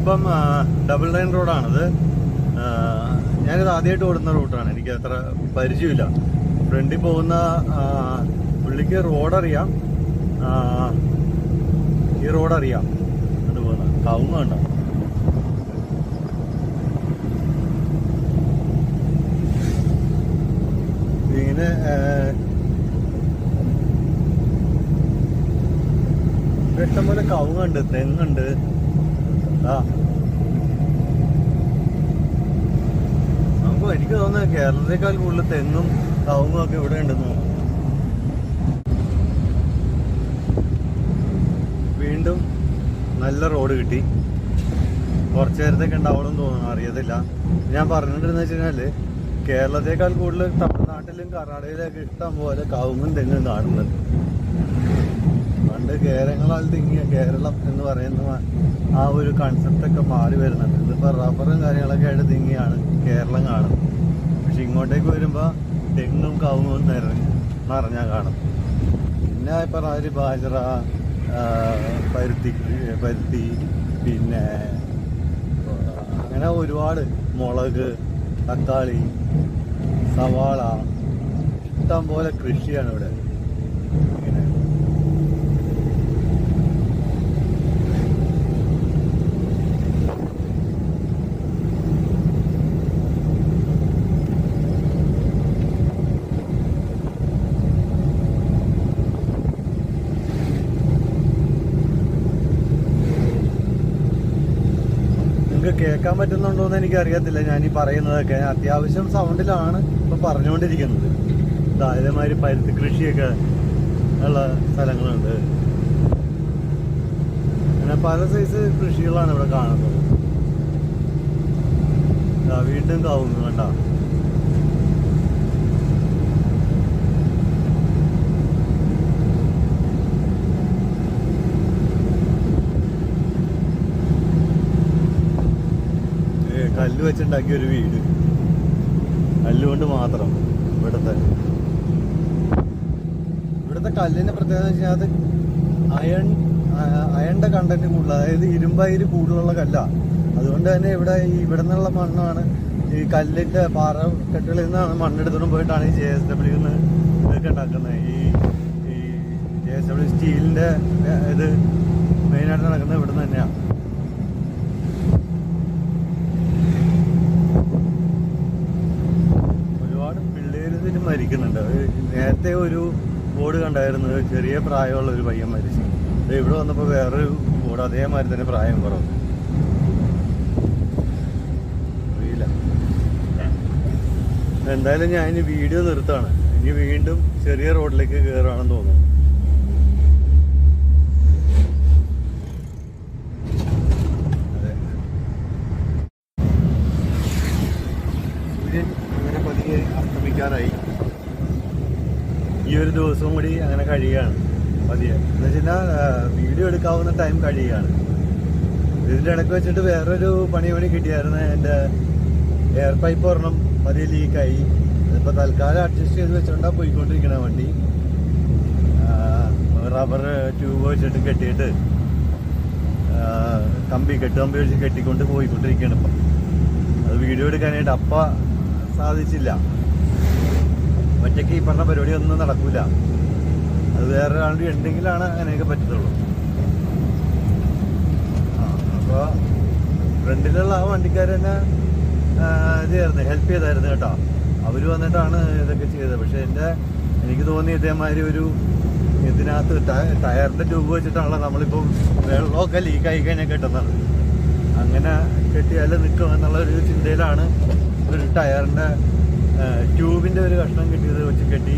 ഇതിപ്പം 99 റോഡാണിത്. ഞാനിത് ആദ്യമായിട്ട് ഓടുന്ന റൂട്ടാണ്, എനിക്ക് അത്ര പരിചയമില്ല. ഫ്രണ്ടിൽ പോകുന്ന പുള്ളിക്ക് റോഡറിയാം, ഈ റോഡറിയാം. അത് പോകുന്ന കവുങ്ങ് കണ്ടോ. ഇങ്ങനെ ഇഷ്ടംപോലെ കവുങ്ങുണ്ട്, തെങ്ങുണ്ട്. നമുക്ക് എനിക്ക് തോന്നുന്നത് കേരളത്തെക്കാൾ കൂടുതൽ തെങ്ങും കവുങ്ങും ഒക്കെ ഇവിടെ ഉണ്ടെന്ന് തോന്നുന്നു. വീണ്ടും നല്ല റോഡ് കിട്ടി. കുറച്ചു നേരത്തേക്ക് ഉണ്ടാവണമെന്ന് തോന്നുന്നു, അറിയത്തില്ല. ഞാൻ പറഞ്ഞിട്ടുണ്ടെന്ന് വെച്ച് കഴിഞ്ഞാല് കേരളത്തെക്കാൾ കൂടുതൽ തമിഴ്നാട്ടിലും കർണാടകയിലൊക്കെ ഇഷ്ടം പോലെ കവുങ്ങും തെങ്ങും കാണുന്നത്. പണ്ട് കേരളങ്ങളാൽ തിങ്ങിയ കേരളം എന്ന് പറയുന്ന ആ ഒരു കൺസെപ്റ്റൊക്കെ മാറി വരുന്നുണ്ട്. ഇതിപ്പോൾ റബ്ബറും കാര്യങ്ങളൊക്കെ ആയിട്ട് തിങ്ങിയാണ് കേരളം കാണുന്നത്. പക്ഷെ ഇങ്ങോട്ടേക്ക് വരുമ്പോൾ തെങ്ങും കവുങ്ങും നിറഞ്ഞാൽ കാണും. പിന്നെ ഇപ്പം ഒരു ബാജറ, പരുത്തി, പിന്നെ അങ്ങനെ ഒരുപാട് മുളക്, തക്കാളി, സവാള, ഇഷ്ടം പോലെ കൃഷിയാണ് ഇവിടെ. ഇങ്ങനെ കേൾക്കാൻ പറ്റുന്നുണ്ടോന്ന് എനിക്കറിയത്തില്ല. ഞാൻ ഈ പറയുന്നതൊക്കെ അത്യാവശ്യം സൗണ്ടിലാണ് ഇപ്പൊ പറഞ്ഞുകൊണ്ടിരിക്കുന്നത്. ഇതേമാതിരി പരുത്തി കൃഷിയൊക്കെ ഉള്ള സ്ഥലങ്ങളുണ്ട്. അങ്ങനെ പല സൈസ് കൃഷികളാണ് ഇവിടെ കാണുന്നത്. വീണ്ടും കവുങ്ങ് കണ്ട. കല്ല് വെച്ചുണ്ടാക്കിയ ഒരു വീട്, കല്ലുകൊണ്ട് മാത്രം. ഇവിടുത്തെ കല്ലിന്റെ പ്രത്യേകത എന്ന് വെച്ചാൽ അത് അയണിന്റെ കണ്ടന്റ് കൂടുതൽ, അതായത് ഇരുമ്പയിര് കൂടുതലുള്ള കല്ലാണ്. അതുകൊണ്ട് തന്നെ ഇവിടെ നിന്നുള്ള മണ്ണാണ് ഈ കല്ലിന്റെ പാറക്കെട്ടുകളിൽ നിന്നാണ് മണ്ണെടുത്തോണ്ട് പോയിട്ടാണ് ഈ JSW ഇതൊക്കെ ഉണ്ടാക്കുന്നത്. ഈ JSW സ്റ്റീലിന്റെ ഇത് മെയിനായിട്ട് നടക്കുന്നത് ഇവിടെ നിന്ന് തന്നെയാണ്. മരിക്കുന്നുണ്ട്. നേരത്തെ ഒരു ബോർഡ് കണ്ടായിരുന്നു, ചെറിയ പ്രായമുള്ള ഒരു പയ്യൻ മരിച്ചു. ഇവിടെ വന്നപ്പോൾ വേറൊരു ബോർഡ് അതേമാതിരി തന്നെ പ്രായം കുറവ്. അറിയില്ല. എന്തായാലും ഞാൻ ഇനി വീഡിയോ നിർത്താണ്. ഇനി വീണ്ടും ചെറിയ റോഡിലേക്ക് കയറുകയാണെന്ന് തോന്നുന്നു. അതെ, സൂര്യൻ അങ്ങനെ പതിയെ അസ്തമിക്കാറായി. ഈ ഒരു ദിവസവും കൂടി അങ്ങനെ കഴിയുകയാണ് പതിയെ. എന്ന് വെച്ചാൽ വീഡിയോ എടുക്കാവുന്ന ടൈം കഴിയുകയാണ്. ഇതിൻ്റെ ഇടയ്ക്ക് വെച്ചിട്ട് വേറൊരു പണി കിട്ടിയായിരുന്നു. എൻ്റെ എയർ പൈപ്പ് ഒരെണ്ണം പതിയെ ലീക്കായി. അതിപ്പോൾ തൽക്കാലം അഡ്ജസ്റ്റ് ചെയ്ത് വെച്ചോണ്ടാ പോയിക്കൊണ്ടിരിക്കണ വണ്ടി. റബ്ബർ ട്യൂബ് വെച്ചിട്ട് കെട്ടിയിട്ട് കമ്പി വെച്ച് കെട്ടിക്കൊണ്ട് പോയിക്കൊണ്ടിരിക്കുകയാണ് ഇപ്പം. അത് വീഡിയോ എടുക്കാനായിട്ട് സാധിച്ചില്ല. ഒറ്റയ്ക്ക് ഈ പറഞ്ഞ പരിപാടി ഒന്നും നടക്കൂല. അത് വേറെ ഒരാളുടെ ഉണ്ടെങ്കിലാണ് അങ്ങനെയൊക്കെ പറ്റത്തുള്ളൂ. അപ്പോൾ ഫ്രണ്ടിലുള്ള ആ വണ്ടിക്കാർ തന്നെ ഹെൽപ്പ് ചെയ്തായിരുന്നു കേട്ടോ. അവർ വന്നിട്ടാണ് ഇതൊക്കെ ചെയ്തത്. പക്ഷെ എനിക്ക് തോന്നി ഇതേമാതിരി ഇതിനകത്ത് ടയറിന്റെ ട്യൂബ് വെച്ചിട്ടാണല്ലോ നമ്മളിപ്പോൾ വെള്ളമൊക്കെ ലീക്കായി കഴിഞ്ഞാൽ കെട്ടുന്നത്. അങ്ങനെ കെട്ടിയാൽ നിൽക്കും എന്നുള്ള ഒരു ചിന്തയിലാണ് ഒരു ടയറിന്റെ ട്യൂബിന്റെ ഒരു കഷ്ണം കിട്ടിയത് വെച്ച് കെട്ടി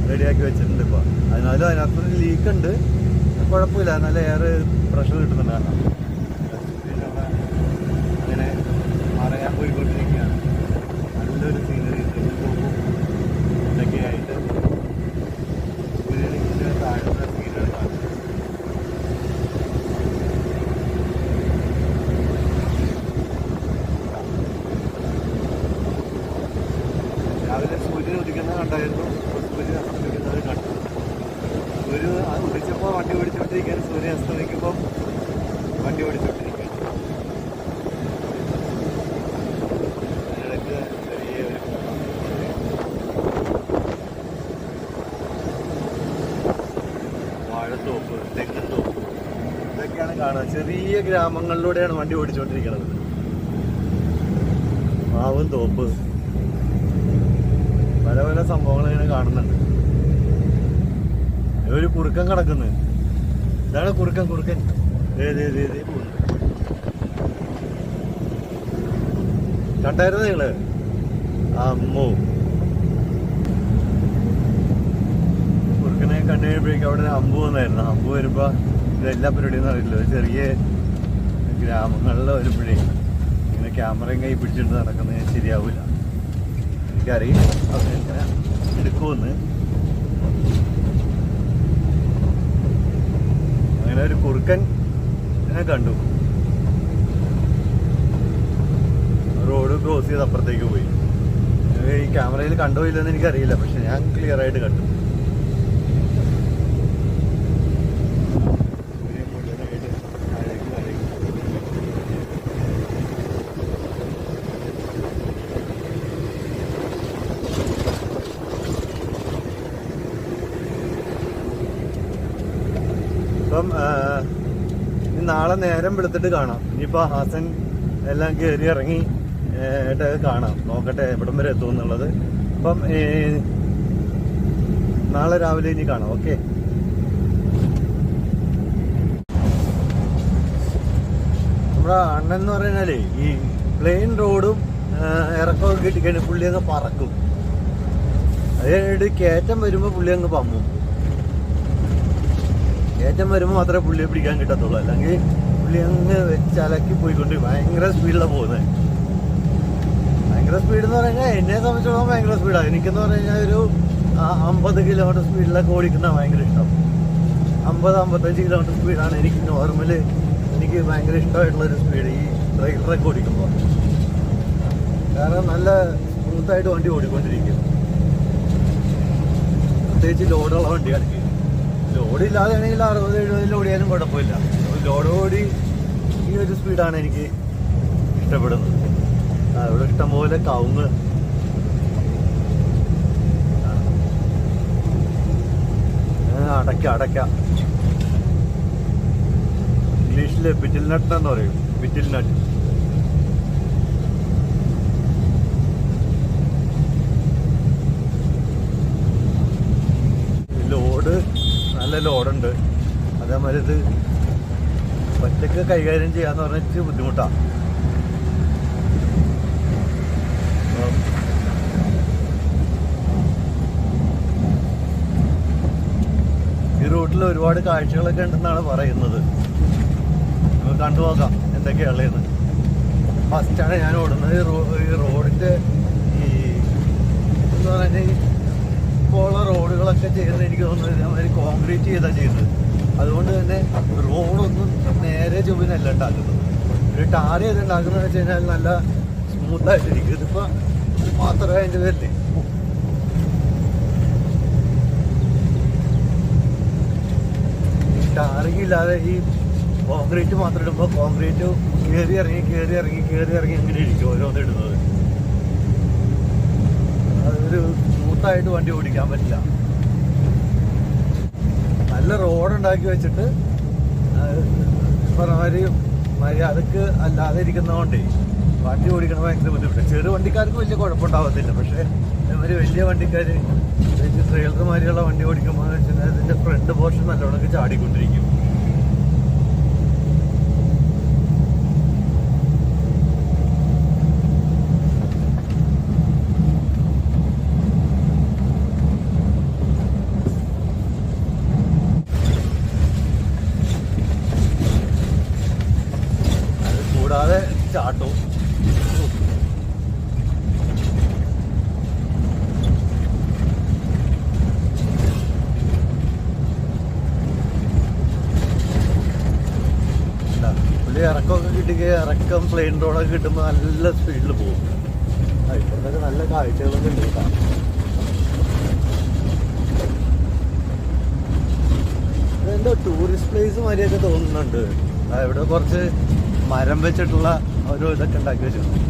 റെഡിയാക്കി വെച്ചിട്ടുണ്ട്. ഇപ്പോൾ അതിനാലും അതിനകത്തൊരു ലീക്ക് ഉണ്ട്, കുഴപ്പമില്ല. നല്ല എയർ പ്രഷർ കിട്ടുന്നുണ്ട്. അങ്ങനെ മറയാൻ പോയിക്കൊണ്ടിരിക്കുകയാണ്. നല്ലൊരു സീനറി പോകും ഇതൊക്കെ ആയിട്ട് താഴ്ന്ന സീനറി കാണും. രാവിലെ സൂര്യൻ ഉദിക്കുന്നത് കണ്ടായിരുന്നു, സൂര്യൻ അസ്തമിക്കുന്നത് കണ്ടു. സൂര്യൻ ഉദിച്ചപ്പോൾ വണ്ടി ഓടിച്ചുകൊണ്ടിരിക്കുകയാണ്, സൂര്യൻ അസ്തമിക്കുമ്പോൾ വണ്ടി ഓടിച്ചുകൊണ്ടിരിക്കുകയാണ്. കാണാം. ചെറിയ ഗ്രാമങ്ങളിലൂടെയാണ് വണ്ടി ഓടിച്ചുകൊണ്ടിരിക്കുന്നത്. മാവും തോപ്പ് പല പല സംഭവങ്ങൾ ഇങ്ങനെ കാണുന്നുണ്ട്. ഒരു കുറുക്കൻ കിടക്കുന്നു. ഇതാണ് കുറുക്കൻ. പോകുന്നു. കണ്ടായിരുന്നു നിങ്ങള്? അമ്മോ, കുറുക്കനെ കണ്ടു കഴിയുമ്പോഴേക്കും അവിടെ അമ്പു വന്നായിരുന്നു. അമ്പു വരുമ്പോ ഇതെല്ലാ പരിപാടിയൊന്നും അറിയില്ല. ചെറിയ ഗ്രാമങ്ങളിൽ വരുമ്പോഴേ ഇങ്ങനെ ക്യാമറയും കൈ പിടിച്ചിട്ട് നടക്കുന്നത് ശരിയാവില്ല. എനിക്കറിയില്ല അവരെങ്ങനെ എടുക്കുമെന്ന്. അങ്ങനെ ഒരു കുറുക്കൻ കണ്ടു. റോഡ് ക്രോസ് ചെയ്ത് അപ്പുറത്തേക്ക് പോയി. ഈ ക്യാമറയിൽ കണ്ടോ ഇല്ലെന്ന് എനിക്കറിയില്ല, പക്ഷെ ഞാൻ ക്ലിയർ ആയിട്ട് കണ്ടു. ഇപ്പം നാളെ നേരം വെളുത്തിട്ട് കാണാം. ഇനിയിപ്പോ ഹാസൻ എല്ലാം കയറി ഇറങ്ങി കാണാം. നോക്കട്ടെ എവിടം വരെ എത്തും എന്നുള്ളത്. അപ്പം നാളെ രാവിലെ ഇനി കാണാം. ഓക്കെ. നമ്മുടെ അണ്ണൻ എന്ന് പറഞ്ഞാലേ ഈ പ്ലെയിൻ റോഡും ഇറക്കമൊക്കെ കിട്ടിക്കഴിഞ്ഞാൽ പുള്ളി അങ്ങ് പറക്കും. അത് കഴിഞ്ഞിട്ട് കയറ്റം വരുമ്പോൾ പുള്ളി അങ്ങ് പമ്മും. കയറ്റം വരുമ്പോൾ മാത്രമേ പുള്ളിയെ പിടിക്കാൻ കിട്ടത്തുള്ളൂ. അല്ലെങ്കിൽ പുള്ളി അങ്ങ് വെച്ചലക്കി പോയിക്കൊണ്ട് ഭയങ്കര സ്പീഡിലാണ് പോകുന്നത്. ഭയങ്കര സ്പീഡ് എന്ന് പറഞ്ഞാൽ എന്നെ സംബന്ധിച്ചോളം ഭയങ്കര സ്പീഡാണ്. എനിക്കെന്ന് പറഞ്ഞു കഴിഞ്ഞാൽ ഒരു 50 കിലോമീറ്റർ സ്പീഡിലൊക്കെ ഓടിക്കുന്ന ഭയങ്കര ഇഷ്ടം. 50-55 കിലോമീറ്റർ സ്പീഡാണ് എനിക്ക് നോർമല്. എനിക്ക് ഭയങ്കര ഇഷ്ടമായിട്ടുള്ളൊരു സ്പീഡ് ഈ ട്രെയിലറൊക്കെ ഓടിക്കുമ്പോൾ. കാരണം നല്ല സ്മൂത്തായിട്ട് വണ്ടി ഓടിക്കൊണ്ടിരിക്കും. പ്രത്യേകിച്ച് ലോഡുള്ള വണ്ടിയാണെങ്കിൽ. ലോഡില്ലാതെ ആണെങ്കിൽ 60-70 ഓടിയാലും കുഴപ്പമില്ല. ലോഡോടി ഈ ഒരു സ്പീഡാണ് എനിക്ക് ഇഷ്ടപ്പെടുന്നത്. ഇവിടെ ഇഷ്ടംപോലെ കവുങ്ങ്. അടയ്ക്ക ഇംഗ്ലീഷില് ബിറ്റിൽ നട്ട് എന്ന് പറയും. ബിറ്റിൽ നട്ട്. ലോഡ് നല്ല ലോഡുണ്ട്. അതേമാതിരി ഇത് ഒറ്റയ്ക്ക് കൈകാര്യം ചെയ്യാന്ന് പറഞ്ഞിട്ട് ബുദ്ധിമുട്ടാണ്. ഈ റൂട്ടിൽ ഒരുപാട് കാഴ്ചകളൊക്കെ ഉണ്ടെന്നാണ് പറയുന്നത്. നമുക്ക് കണ്ടുപോകാം എന്തൊക്കെയുള്ളതെന്ന്. ഫസ്റ്റാണ് ഞാൻ ഓടുന്നത്. ഈ റോഡിന്റെ ഈ എന്ന് പറഞ്ഞാൽ ഇപ്പോൾ ഉള്ള റോഡുകളൊക്കെ ചെയ്യുന്നത് എനിക്ക് തോന്നുന്നത് ഇതേമാതിരി കോൺക്രീറ്റ് ചെയ്താ ചെയ്യുന്നത്. അതുകൊണ്ട് തന്നെ റോഡൊന്നും നേരെ ചൊവ്വിനല്ല ഉണ്ടാക്കുന്നത്. ഒരു ടാർ ചെയ്ത് ഉണ്ടാക്കുന്നത് വെച്ച് കഴിഞ്ഞാൽ നല്ല സ്മൂത്തായിട്ടിരിക്കും. ഇതിപ്പോ മാത്രമേ അതിൻ്റെ പേരില്ലേ ടാറിങ് ഇല്ലാതെ ഈ കോൺക്രീറ്റ് മാത്രം ഇടുമ്പോൾ കോൺക്രീറ്റ് കയറി ഇറങ്ങി അങ്ങനെ ഇരിക്കും ഓരോന്ന് ഇടുന്നത്. അതൊരു സ്മൂത്തായിട്ട് വണ്ടി ഓടിക്കാൻ പറ്റില്ല. നല്ല റോഡുണ്ടാക്കി വെച്ചിട്ട് പറഞ്ഞമാതിരി മര്യാദക്ക് അല്ലാതെ ഇരിക്കുന്നതുകൊണ്ടേ വണ്ടി ഓടിക്കണം ഭയങ്കര ബുദ്ധിമുട്ട്. ചെറു വണ്ടിക്കാർക്ക് വലിയ കുഴപ്പമുണ്ടാവത്തില്ല. പക്ഷേ ഒരു വലിയ വണ്ടിക്കാർ ട്രെയിലർമാരിയുള്ള വണ്ടി ഓടിക്കുമ്പോൾ ഇതിന്റെ ഫ്രണ്ട് പോർഷൻ നല്ലോണമൊക്കെ ചാടിക്കൊണ്ടിരിക്കും. അത് കൂടാതെ ചാട്ടവും. ഇറക്കമൊക്കെ കിട്ടുക. ഇറക്കം പ്ലെയിൻ റോഡൊക്കെ കിട്ടുമ്പോൾ നല്ല സ്പീഡിൽ പോകും. ഇപ്പോഴത്തൊക്കെ നല്ല കാഴ്ചകളൊക്കെ ഉണ്ട് കേട്ടോ. എന്തോ ടൂറിസ്റ്റ് പ്ലേസ് മാതിരിയൊക്കെ തോന്നുന്നുണ്ട്. ഇവിടെ കുറച്ച് മരം വെച്ചിട്ടുള്ള ഓരോ ഇതൊക്കെ ഉണ്ടാക്കി വെച്ചിട്ടുണ്ട്.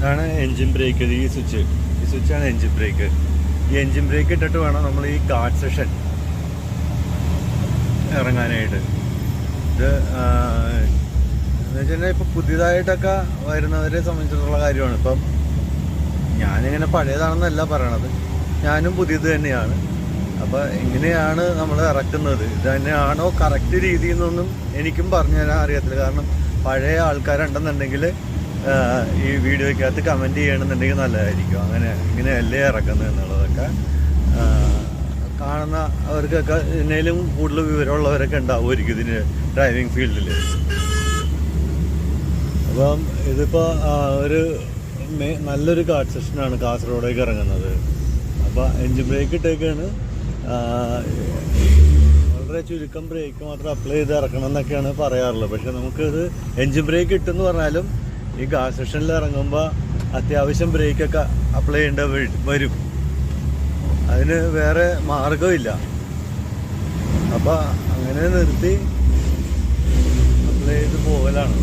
ഇതാണ് എൻജിൻ ബ്രേക്ക്. ഈ സ്വിച്ചാണ് എൻജിൻ ബ്രേക്ക്. ഈ എൻജിൻ ബ്രേക്ക് ഇട്ടിട്ട് വേണം നമ്മൾ ഈ ഗാർഡ് സെഷൻ ഇറങ്ങാനായിട്ട്. ഇത് എന്ന് വെച്ചാൽ ഇപ്പം പുതിയതായിട്ടൊക്കെ വരുന്നവരെ സംബന്ധിച്ചിട്ടുള്ള കാര്യമാണ്. ഇപ്പം ഞാനിങ്ങനെ പഴയതാണെന്നല്ല പറയണത്, ഞാനും പുതിയത് തന്നെയാണ്. അപ്പം എങ്ങനെയാണ് നമ്മൾ ഇറക്കുന്നത്, ഇത് തന്നെയാണോ കറക്റ്റ് രീതി എന്നൊന്നും എനിക്കും പറഞ്ഞു തരാൻ അറിയത്തില്ല. കാരണം പഴയ ആൾക്കാരുണ്ടെന്നുണ്ടെങ്കിൽ ഈ വീഡിയോയ്ക്കകത്ത് കമൻറ്റ് ചെയ്യണമെന്നുണ്ടെങ്കിൽ നല്ലതായിരിക്കും. ഇങ്ങനെയല്ലേ ഇറക്കുന്നത് എന്നുള്ളതൊക്കെ കാണുന്ന അവർക്കൊക്കെ ഇതിനേലും കൂടുതൽ വിവരമുള്ളവരൊക്കെ ഉണ്ടാവുമായിരിക്കും ഇതിന് ഡ്രൈവിംഗ് ഫീൽഡിൽ. അപ്പം ഇതിപ്പോൾ നല്ലൊരു ഗാർഡ് സെഷനാണ് കാസർഗോഡേക്ക് ഇറങ്ങുന്നത്. അപ്പോൾ എൻജിൻ ബ്രേക്ക് ഇട്ടേക്കാണ്. വളരെ ചുരുക്കം ബ്രേക്ക് മാത്രം അപ്ലൈ ചെയ്ത് ഇറക്കണം എന്നൊക്കെയാണ് പറയാറുള്ളത്. പക്ഷെ നമുക്കിത് എൻജിൻ ബ്രേക്ക് ഇട്ടെന്ന് പറഞ്ഞാലും ഈ ഗാർഡ് സെഷനിൽ ഇറങ്ങുമ്പോൾ അത്യാവശ്യം ബ്രേക്കൊക്കെ അപ്ലൈ ചെയ്യേണ്ട വരും. അതിന് വേറെ മാർഗമില്ല. അപ്പോൾ അങ്ങനെ നിർത്തി അപ്ലൈ ചെയ്ത് പോകലാണ്.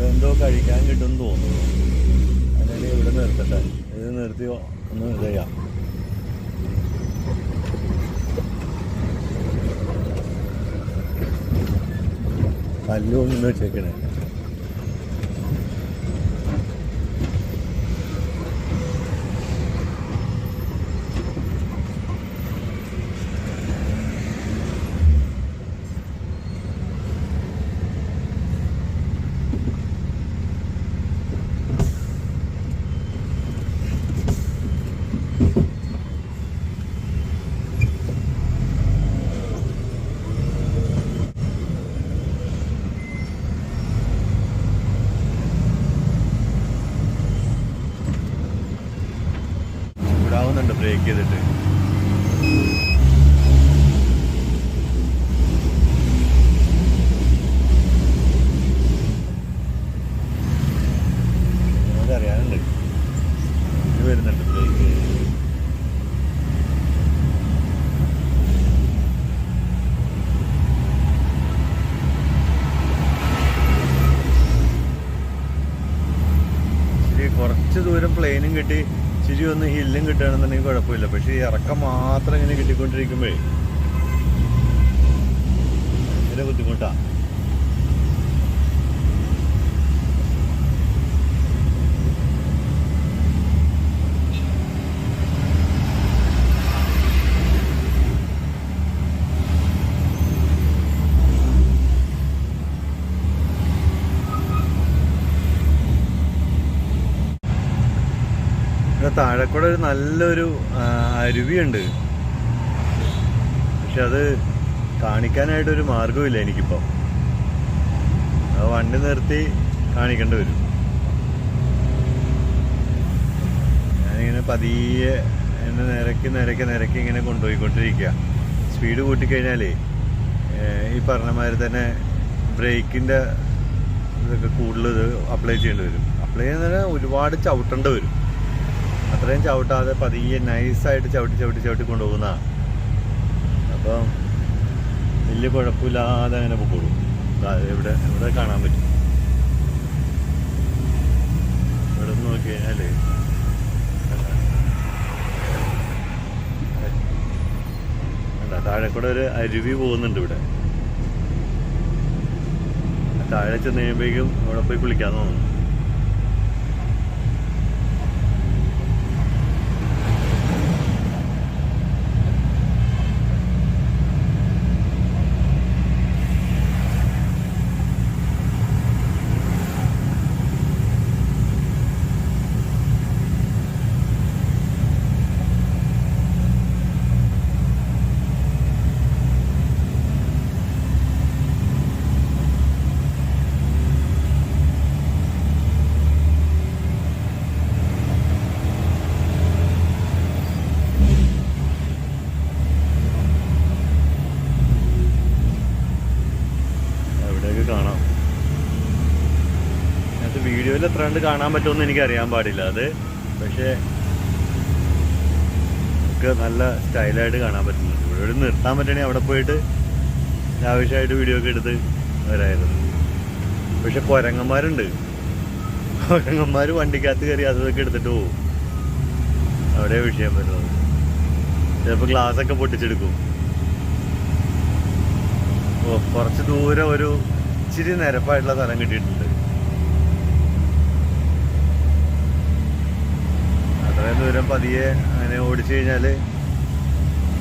എന്തോ കഴിക്കാൻ കിട്ടുമെന്ന് തോന്നുന്നു. അങ്ങനെ ഇവിടെ നിർത്തട്ടെ, ഇത് നിർത്തി ഒന്ന് ചെയ്യാം. കല്ലൊന്നും വെച്ചേക്കണേ. ാവുന്നുണ്ട് ബ്രേക്ക് ചെയ്തിട്ട്. അതറിയാനുണ്ട്, ഇത് വരുന്നുണ്ട് ബ്രേക്ക്. ശരി, കുറച്ച് ദൂരം പ്ലെയിനും കിട്ടി, ഇച്ചിരി ഒന്ന് ഹില്ലും കിട്ടുകയാണെന്നുണ്ടെങ്കിൽ കുഴപ്പമില്ല. പക്ഷേ ഈ ഇറക്കം മാത്രം ഇങ്ങനെ കിട്ടിക്കൊണ്ടിരിക്കുമ്പോഴേ ഭയങ്കര ബുദ്ധിമുട്ടാണ്. താഴെക്കൂടെ ഒരു നല്ലൊരു അരുവിയുണ്ട്. പക്ഷെ അത് കാണിക്കാനായിട്ടൊരു മാർഗമില്ല എനിക്കിപ്പോൾ. അത് വണ്ടി നിർത്തി കാണിക്കേണ്ടി വരും. ഞാനിങ്ങനെ പതിയെ എന്നെ നിരക്കി ഇങ്ങനെ കൊണ്ടുപോയിക്കൊണ്ടിരിക്കുക. സ്പീഡ് കൂട്ടിക്കഴിഞ്ഞാലേ ഈ പറഞ്ഞ മാതിരി തന്നെ ബ്രേക്കിൻ്റെ ഇതൊക്കെ കൂടുതൽ അപ്ലൈ ചെയ്യേണ്ടി വരും. അപ്ലൈ ചെയ്യുന്നതിന് ഒരുപാട് ചവിട്ടേണ്ടി വരും. അത്രയും ചവിട്ടാതെ പതിയെ നൈസായിട്ട് ചവിട്ടി കൊണ്ടുപോകുന്നതാണ്. അപ്പം വലിയ കുഴപ്പമില്ലാതെ അങ്ങനെ പോയിക്കോളും. ഇവിടെ കാണാൻ പറ്റും. ഇവിടെ നിന്ന് നോക്കി കഴിഞ്ഞാൽ താഴെ കൂടെ ഒരു അരുവി പോകുന്നുണ്ട്. ഇവിടെ താഴെ ചെന്ന് കഴിയുമ്പോഴേക്കും അവിടെ പോയി കുളിക്കാൻ തോന്നുന്നു. കാണാം. അതിനകത്ത് വീഡിയോയിൽ എത്ര കണ്ട് കാണാൻ പറ്റുമെന്ന് എനിക്കറിയാൻ പാടില്ല അത്. പക്ഷേ നമുക്ക് നല്ല സ്റ്റൈലായിട്ട് കാണാൻ പറ്റുന്നുണ്ട്. ഇവിടെ നിർത്താൻ പറ്റണമെങ്കിൽ അവിടെ പോയിട്ട് ആവശ്യമായിട്ട് വീഡിയോ ഒക്കെ എടുത്ത് വരായിരുന്നു. പക്ഷെ കുരങ്ങന്മാരുണ്ട്. കുരങ്ങന്മാർ വണ്ടിക്കകത്ത് കയറി അതൊക്കെ എടുത്തിട്ട് പോകും. അവിടെ വിഷയം വരുന്നത്. ചിലപ്പോൾ ഗ്ലാസ്സൊക്കെ പൊട്ടിച്ചെടുക്കും. കുറച്ച് ദൂരം ഒരു ഇച്ചിരി നിരപ്പായിട്ടുള്ള സ്ഥലം കിട്ടിയിട്ടുണ്ട്. അത്രയും ദൂരം പതിയെ അങ്ങനെ ഓടിച്ചു കഴിഞ്ഞാൽ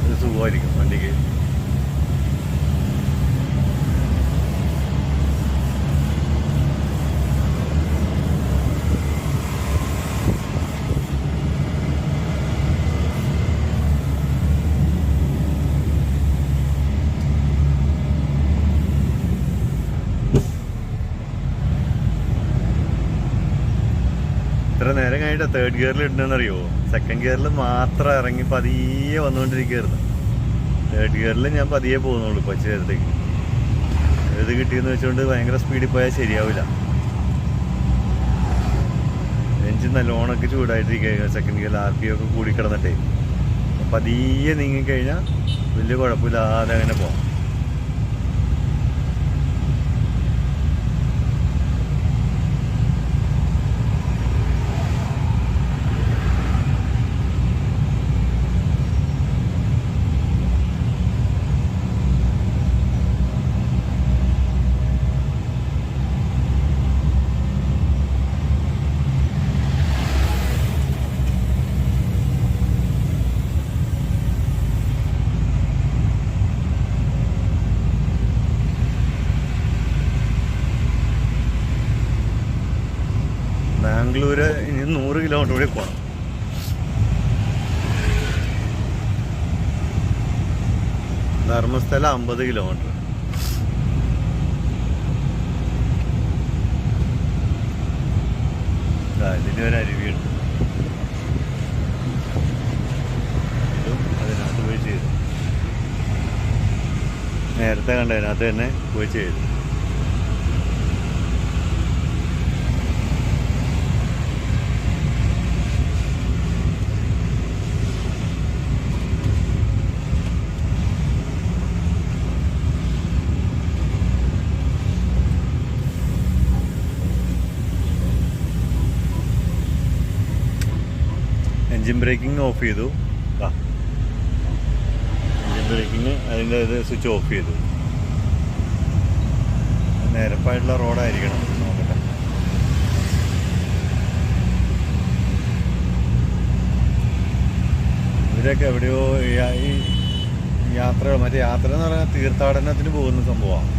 ഒരു സുഖമായിരിക്കും വണ്ടിക്ക്. ഇത്ര നേരം കഴിഞ്ഞിട്ട് തേർഡ് ഗിയറിൽ ഇടണമെന്നറിയോ? സെക്കൻഡ് ഗിയറിൽ മാത്രം ഇറങ്ങി പതിയെ വന്നുകൊണ്ടിരിക്കുകയായിരുന്നു. തേർഡ് ഗിയറിൽ ഞാൻ പതിയെ പോകുന്നുള്ളൂ കുറച്ച് നേരത്തേക്ക്. ഇത് കിട്ടിയെന്ന് വെച്ചുകൊണ്ട് ഭയങ്കര സ്പീഡിൽ പോയാൽ ശരിയാവില്ല. എഞ്ചിൻ നല്ലോണമൊക്കെ ചൂടായിട്ടിരിക്കുക. സെക്കൻഡ് ഗിയറിൽ RPM ഒക്കെ കൂടിക്കിടന്നിട്ടേ പതിയെ നീങ്ങിക്കഴിഞ്ഞാൽ വലിയ കുഴപ്പമില്ലാതെ അങ്ങനെ പോകാം. ബാംഗ്ലൂര് ഇനി 100 കിലോമീറ്റർ കൂടി പോകണം. ധർമ്മസ്ഥല 50 കിലോമീറ്റർ. ഇതിന് ഒരു അരുവിയുണ്ട്. ഇതും അതിനകത്ത് പോയി ചെയ്തു. നേരത്തെ കണ്ടതിനകത്ത് തന്നെ പോയി ചെയ്തു. എൻജിൻ ബ്രേക്കിംഗ് ഓഫ് ചെയ്തു. എൻജിൻ ബ്രേക്കിംഗ് അതിൻ്റെ ഇത് സ്വിച്ച് ഓഫ് ചെയ്തു. നിരപ്പായിട്ടുള്ള റോഡായിരിക്കണം. നോക്കട്ടെ. ഇവരൊക്കെ എവിടെയോ ഈ യാത്ര മറ്റേ യാത്ര എന്ന് പറഞ്ഞാൽ തീർത്ഥാടനത്തിന് പോകുന്ന സംഭവമാണ്.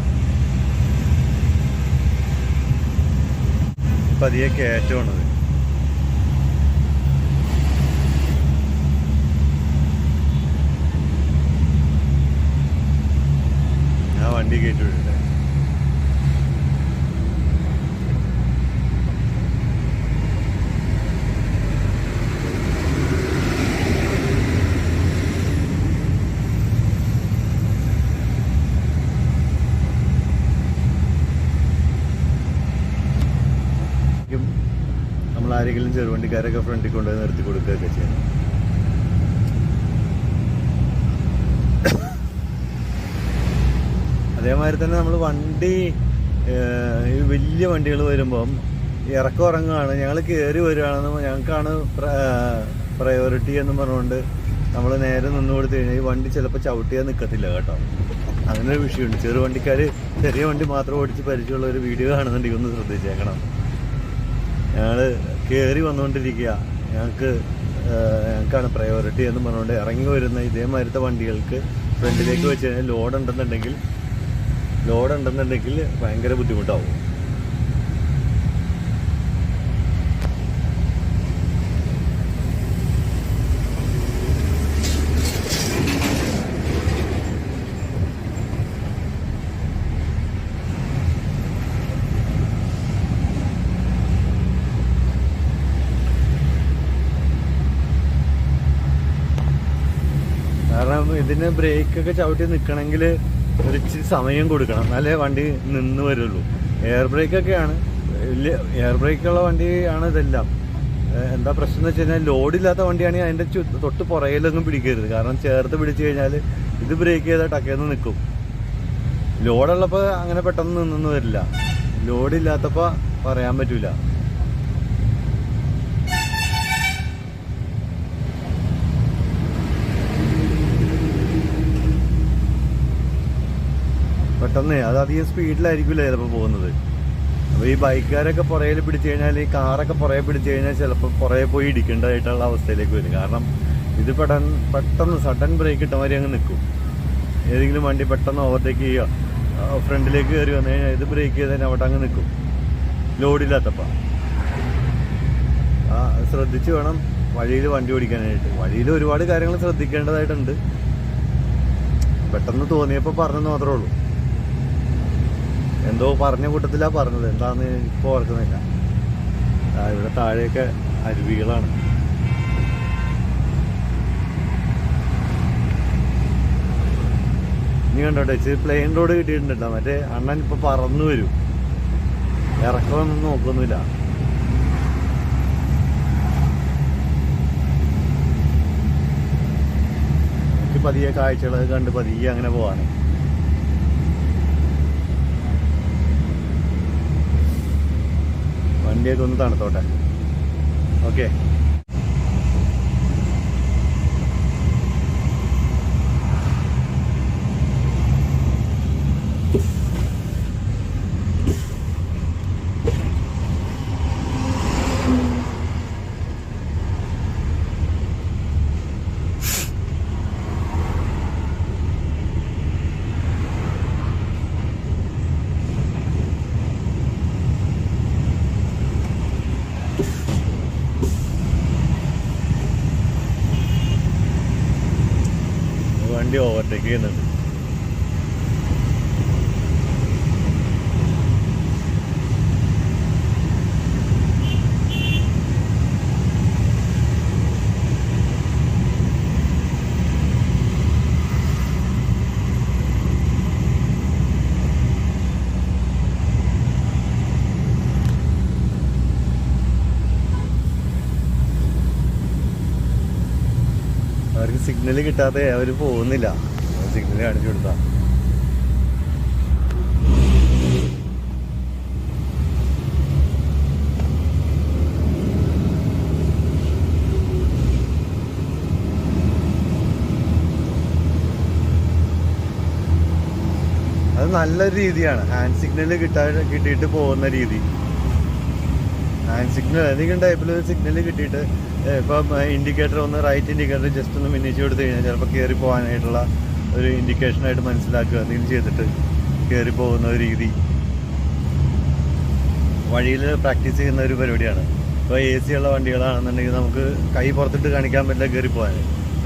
പതിയെ കയറ്റമാണത്. വണ്ടി കയറ്റി വിടട്ടെ. നമ്മളാരെങ്കിലും ചെറുവണ്ടിക്കാരൊക്കെ ഫ്രണ്ടിൽ കൊണ്ടുപോയി നിർത്തി കൊടുക്കുകയൊക്കെ ചെയ്യണം. അതേമാതിരി തന്നെ നമ്മൾ വണ്ടി ഈ വലിയ വണ്ടികൾ വരുമ്പം ഇറക്കം ഇറങ്ങുകയാണ്, ഞങ്ങൾ കയറി വരികയാണെന്ന് ഞങ്ങൾക്കാണ് പ്രയോറിറ്റി എന്ന് പറഞ്ഞുകൊണ്ട് നമ്മൾ നേരെ നിന്ന് കൊടുത്തു കഴിഞ്ഞാൽ ഈ വണ്ടി ചിലപ്പോൾ ചവിട്ടിയാൽ നിൽക്കത്തില്ല കേട്ടോ. അങ്ങനെ ഒരു വിഷയമുണ്ട്. ചെറുവണ്ടിക്കാർ ചെറിയ വണ്ടി മാത്രം ഓടിച്ച് പരിചയമുള്ള ഒരു വീഡിയോ കാണുന്നുണ്ടെങ്കിൽ ഒന്ന് ശ്രദ്ധിച്ചേക്കണം. ഞങ്ങൾ കയറി വന്നുകൊണ്ടിരിക്കുക, ഞങ്ങൾക്കാണ് പ്രയോറിറ്റി എന്ന് പറഞ്ഞുകൊണ്ട് ഇറങ്ങി വരുന്ന ഇതേമാതിരത്തെ വണ്ടികൾക്ക് ഫ്രണ്ടിലേക്ക് വെച്ച് കഴിഞ്ഞാൽ ലോഡ് ഉണ്ടെന്നുണ്ടെങ്കിൽ ഭയങ്കര ബുദ്ധിമുട്ടാവും. കാരണം ഇതിന് ബ്രേക്കൊക്കെ ചവിട്ടി നിൽക്കണമെങ്കിൽ ഒരു ഇച്ചിരി സമയം കൊടുക്കണം, എന്നാലേ വണ്ടി നിന്ന് വരുള്ളൂ. എയർ ബ്രേക്കൊക്കെയാണ് വലിയ എയർ ബ്രേക്കുള്ള വണ്ടിയാണ് ഇതെല്ലാം. എന്താ പ്രശ്നം എന്ന് വെച്ച് കഴിഞ്ഞാൽ ലോഡില്ലാത്ത വണ്ടിയാണെങ്കിൽ അതിൻ്റെ തൊട്ട് പുറകിലൊന്നും പിടിക്കരുത്. കാരണം ചേർത്ത് പിടിച്ചു കഴിഞ്ഞാൽ ഇത് ബ്രേക്ക് ചെയ്താൽ ടക്കേന്ന് നിൽക്കും. ലോഡുള്ളപ്പോൾ അങ്ങനെ പെട്ടെന്ന് നിന്നൊന്നും വരില്ല. ലോഡില്ലാത്തപ്പോൾ പറയാൻ പറ്റൂല. പെട്ടെന്ന് അത് അധികം സ്പീഡിലായിരിക്കില്ല ചിലപ്പോൾ പോകുന്നത്. അപ്പോൾ ഈ ബൈക്കുകാരൊക്കെ പുറകിൽ പിടിച്ചു കഴിഞ്ഞാൽ, ഈ കാറൊക്കെ പുറകെ പിടിച്ചു കഴിഞ്ഞാൽ ചിലപ്പോൾ പുറകെ പോയി ഇടിക്കേണ്ടതായിട്ടുള്ള അവസ്ഥയിലേക്ക് വരും. കാരണം ഇത് പെട്ടെന്ന് സഡൻ ബ്രേക്ക് ഇട്ട മാതിരി അങ്ങ് നിൽക്കും. ഏതെങ്കിലും വണ്ടി പെട്ടെന്ന് ഓവർടേക്ക് ചെയ്യുക, ഫ്രണ്ടിലേക്ക് കയറി വന്നു കഴിഞ്ഞാൽ ഇത് ബ്രേക്ക് ചെയ്ത് തന്നെ അവിടെ അങ്ങ് നിൽക്കും ലോഡില്ലാത്തപ്പോൾ. ശ്രദ്ധിച്ച് വേണം വഴിയിൽ വണ്ടി ഓടിക്കാനായിട്ട്. വഴിയിൽ ഒരുപാട് കാര്യങ്ങൾ ശ്രദ്ധിക്കേണ്ടതായിട്ടുണ്ട്. പെട്ടെന്ന് തോന്നിയപ്പോൾ പറഞ്ഞെന്ന് മാത്രമേ ഉള്ളൂ. എന്തോ പറഞ്ഞ കൂട്ടത്തിലാണ് പറഞ്ഞത്, എന്താണെന്ന് ഇപ്പോൾ ഓർക്കുന്നില്ല. ഇവിടെ താഴെയൊക്കെ അരുവികളാണ്. ഇനി കണ്ടോട്ടെ, ഇച്ചിരി പ്ലെയിൻ റോഡ് കിട്ടിയിട്ടുണ്ടോ. മറ്റേ അണ്ണൻ ഇപ്പോൾ പറന്നു വരും, ഇറക്കമൊന്നും നോക്കൊന്നുമില്ല. എനിക്ക് പതിയെ കാഴ്ചകളൊക്കെ കണ്ട് പതിയെ അങ്ങനെ പോവാണ്. വണ്ടിയൊക്കെ ഒന്ന് തണുത്തോട്ടെ. ഓക്കെ, വണ്ടി ഓവർടേക്ക് ചെയ്യുന്നുണ്ട്. അവർക്ക് സിഗ്നൽ കിട്ടാതെ അവർ പോകുന്നില്ല. സിഗ്നൽ കാണിച്ചു കൊടുത്താ അത് നല്ലൊരു രീതിയാണ്. ഹാൻഡ് സിഗ്നൽ കിട്ടിയിട്ട് പോകുന്ന രീതി. ഹാൻഡ് സിഗ്നൽ ഏതെങ്കിലും ടൈപ്പിൽ സിഗ്നൽ കിട്ടിയിട്ട് ഇപ്പം ഇൻഡിക്കേറ്റർ ഒന്ന് റൈറ്റ് ഇൻഡിക്കേറ്റർ ജസ്റ്റ് ഒന്ന് മിന്നിച്ച് കൊടുത്തു കഴിഞ്ഞാൽ ചിലപ്പോൾ കയറി പോകാനായിട്ടുള്ള ഒരു ഇൻഡിക്കേഷനായിട്ട് മനസ്സിലാക്കുക. എന്തെങ്കിലും ചെയ്തിട്ട് കയറി പോകുന്ന ഒരു രീതി വഴിയിൽ പ്രാക്ടീസ് ചെയ്യുന്ന ഒരു പരിപാടിയാണ്. ഇപ്പോൾ AC ഉള്ള വണ്ടികളാണെന്നുണ്ടെങ്കിൽ നമുക്ക് കൈ പുറത്തിട്ട് കാണിക്കാൻ പറ്റില്ല കയറി പോകാൻ.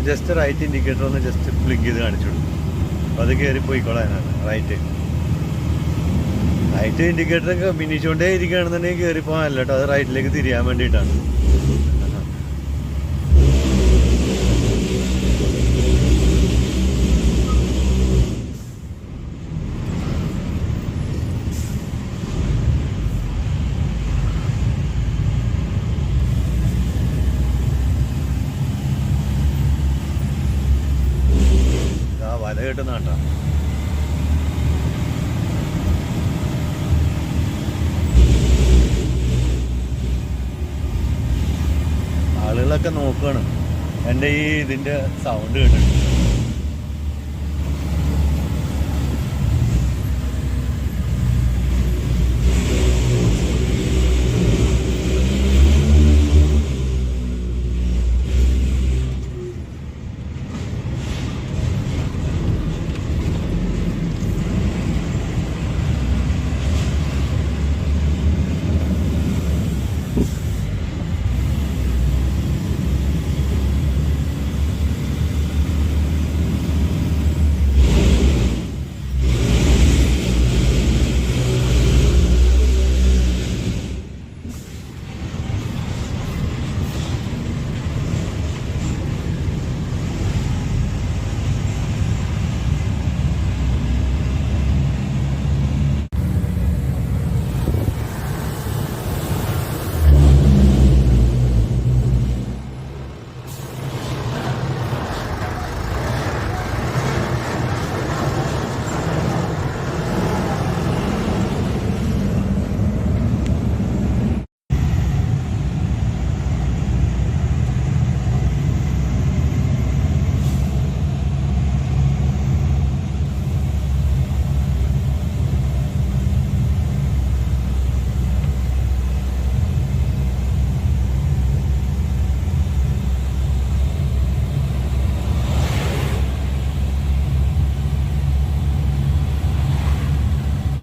ജസ്റ്റ് റൈറ്റ് ഇൻഡിക്കേറ്റർ ഒന്ന് ജസ്റ്റ് ക്ലിക്ക് ചെയ്ത് കാണിച്ചു കൊടുക്കും. അപ്പോൾ അത് കയറി പോയിക്കോളാനാണ്. റൈറ്റ് ഇൻഡിക്കേറ്ററൊക്കെ മിന്നിച്ചുകൊണ്ടേ ഇരിക്കുകയാണെന്നുണ്ടെങ്കിൽ കയറി പോകാനല്ല കേട്ടോ, അത് റൈറ്റിലേക്ക് തിരിയാൻ വേണ്ടിയിട്ടാണ്. വല കെട്ടുന്ന കേട്ടോ. ആളുകളൊക്കെ നോക്കുകയാണ് എൻ്റെ ഇതിൻ്റെ സൗണ്ട് കേട്ടിട്ട്.